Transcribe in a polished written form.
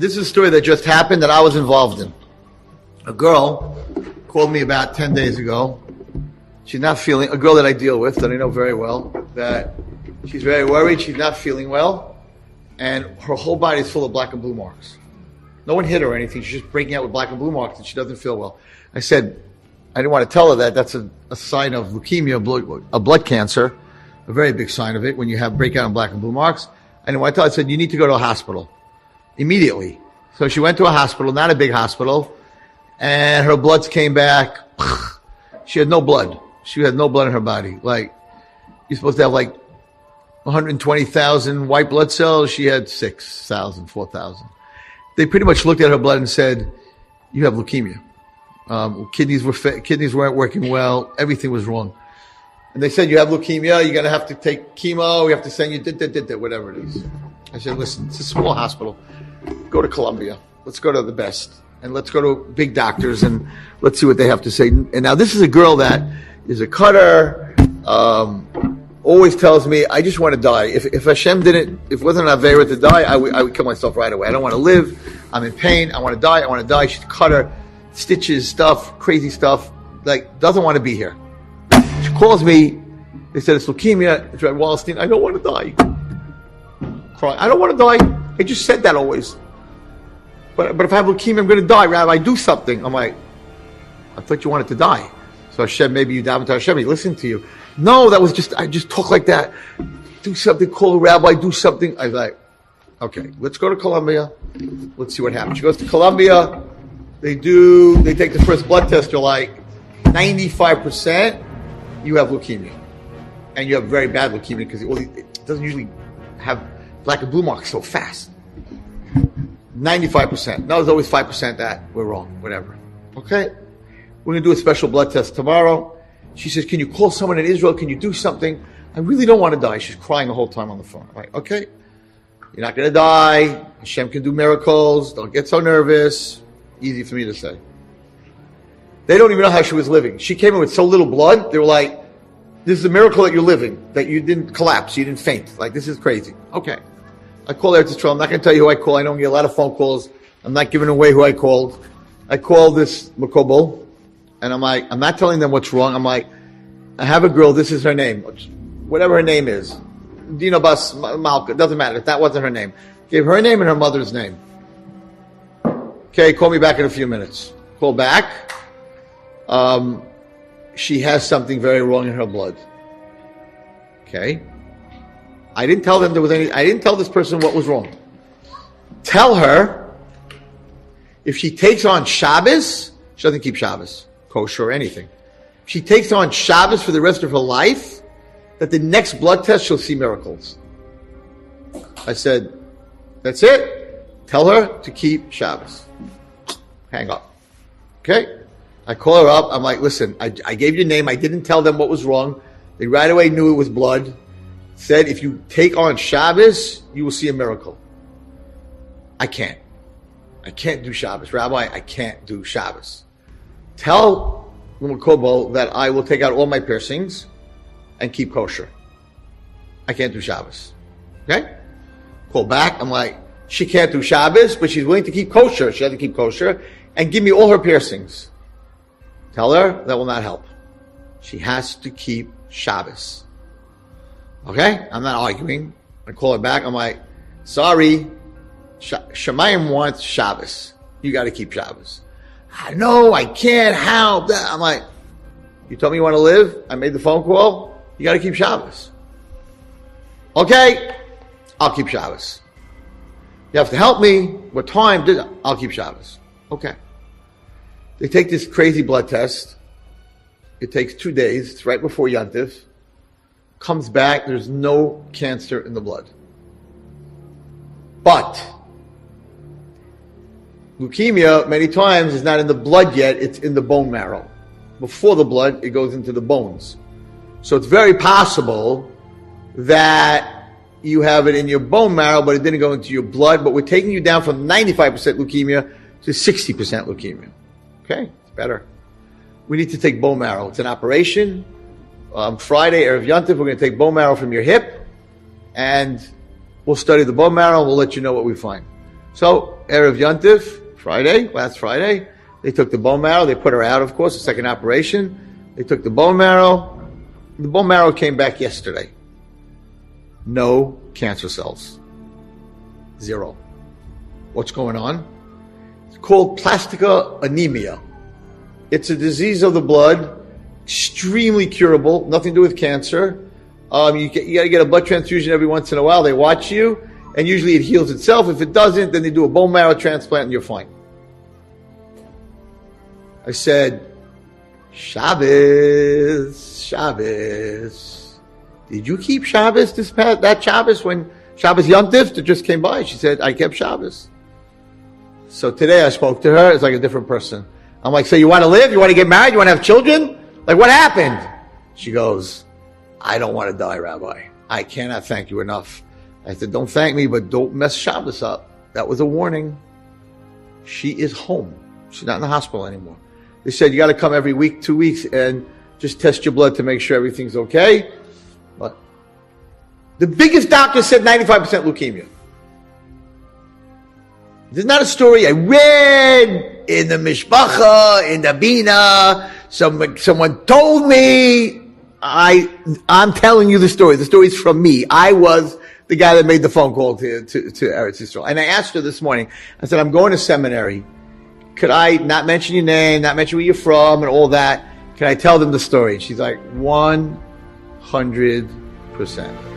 This is a story that just happened that I was involved in. A girl called me about 10 days ago. She's not feeling, a girl that I deal with, that I know very well, that she's very worried, she's not feeling well, and her whole body is full of black and blue marks. No one hit her or anything, she's just breaking out with black and blue marks and she doesn't feel well. I said, I didn't want to tell her that that's a sign of leukemia, a blood cancer, a very big sign of it when you have breakout in black and blue marks. I didn't want to tell her, I said, you need to go to a hospital immediately. So she went to a hospital, not a big hospital, and her bloods came back. She had no blood. She had no blood in her body. Like, you're supposed to have like 120,000 white blood cells. She had 6,000, 4,000. They pretty much looked at her blood and said, you have leukemia. Kidneys weren't working well. Everything was wrong. And they said, you have leukemia. You're going to have to take chemo. We have to send you whatever it is. I said, listen, it's a small hospital. Go to Columbia. Let's go to the best. And let's go to big doctors and let's see what they have to say. And now this is a girl that is a cutter, always tells me, I just want to die. If Hashem didn't, if it wasn't an Avera to die, I would kill myself right away. I don't want to live. I'm in pain. I want to die. I want to die. She's a cutter, stitches, stuff, crazy stuff. Like, doesn't want to be here. She calls me. They said it's leukemia. It's Red Wallenstein. I don't want to die. Crying. I don't want to die. I just said that always. But if I have leukemia, I'm going to die. Rabbi, do something. I'm like, I thought you wanted to die. So Hashem, maybe you daven to Hashem, he listened to you. No, that was just, I just talk like that. Do something, call a rabbi, do something. I was like, okay, let's go to Columbia. Let's see what happens. She goes to Columbia. They take the first blood test. They're like, 95% you have leukemia. And you have very bad leukemia because it doesn't usually have black and blue marks so fast. 95%. No, there's always 5% that we're wrong, whatever. Okay? We're going to do a special blood test tomorrow. She says, can you call someone in Israel? Can you do something? I really don't want to die. She's crying the whole time on the phone. I'm like, okay, you're not going to die. Hashem can do miracles. Don't get so nervous. Easy for me to say. They don't even know how she was living. She came in with so little blood. They were like, this is a miracle that you're living, that you didn't collapse, you didn't faint. Like, this is crazy. Okay. I call Eretz Yisrael. I'm not going to tell you who I call. I don't get a lot of phone calls. I'm not giving away who I called. I called this Makobel, and I'm like, I'm not telling them what's wrong. I'm like, I have a girl. This is her name. Whatever her name is. Dina Bas Malka. Doesn't matter. If that wasn't her name. Gave her name and her mother's name. Okay, call me back in a few minutes. Call back. She has something very wrong in her blood. Okay. I didn't tell them I didn't tell this person what was wrong. Tell her, if she takes on Shabbos, she doesn't keep Shabbos, kosher or anything. If she takes on Shabbos for the rest of her life, that the next blood test she'll see miracles. I said, that's it. Tell her to keep Shabbos. Hang up. Okay? I call her up. I'm like, listen, I gave you a name. I didn't tell them what was wrong. They right away knew it was blood. Said, if you take on Shabbos, you will see a miracle. I can't do Shabbos. Rabbi, I can't do Shabbos. Tell Kobo that I will take out all my piercings and keep kosher. I can't do Shabbos. Okay? Call back. I'm like, she can't do Shabbos, but she's willing to keep kosher. She has to keep kosher and give me all her piercings. Tell her that will not help. She has to keep Shabbos. Okay? I'm not arguing. I call her back. I'm like, sorry, Shemayim wants Shabbos. You got to keep Shabbos. I know, I can't, how? I'm like, you told me you want to live? I made the phone call. You got to keep Shabbos. Okay, I'll keep Shabbos. You have to help me. What time? I'll keep Shabbos. Okay. They take this crazy blood test. It takes 2 days. It's right before Yantiv. Comes back, there's no cancer in the blood. But leukemia, many times, is not in the blood yet, it's in the bone marrow. Before the blood, it goes into the bones. So it's very possible that you have it in your bone marrow, but it didn't go into your blood, but we're taking you down from 95% leukemia to 60% leukemia. Okay, it's better. We need to take bone marrow. It's an operation. Friday, Erev Yantiv, we're going to take bone marrow from your hip, and we'll study the bone marrow, and we'll let you know what we find. So, Erev Yontif, last Friday, they took the bone marrow. They put her out, of course, the second operation. They took the bone marrow. The bone marrow came back yesterday. No cancer cells. 0. What's going on? It's called plastica anemia. It's a disease of the blood, extremely curable, nothing to do with cancer. You got to get a blood transfusion every once in a while. They watch you, and usually it heals itself. If it doesn't, then they do a bone marrow transplant and you're fine. I said, Shabbos. Did you keep Shabbos that Shabbos when Shabbos Yontif that just came by? She said, I kept Shabbos. So today I spoke to her. It's like a different person. I'm like, so you want to live? You want to get married? You want to have children? Like, what happened? She goes, I don't want to die, Rabbi. I cannot thank you enough. I said, don't thank me, but don't mess Shabbos up. That was a warning. She is home. She's not in the hospital anymore. They said, you got to come every week, 2 weeks, and just test your blood to make sure everything's okay. But the biggest doctor said 95% leukemia. This is not a story I read in the Mishpacha, in the Bina. Someone told me. I'm telling you the story. The story's from me. I was the guy that made the phone call to Eretz Yisrael. And I asked her this morning, I said, I'm going to seminary. Could I not mention your name, not mention where you're from and all that? Can I tell them the story? And she's like, 100%.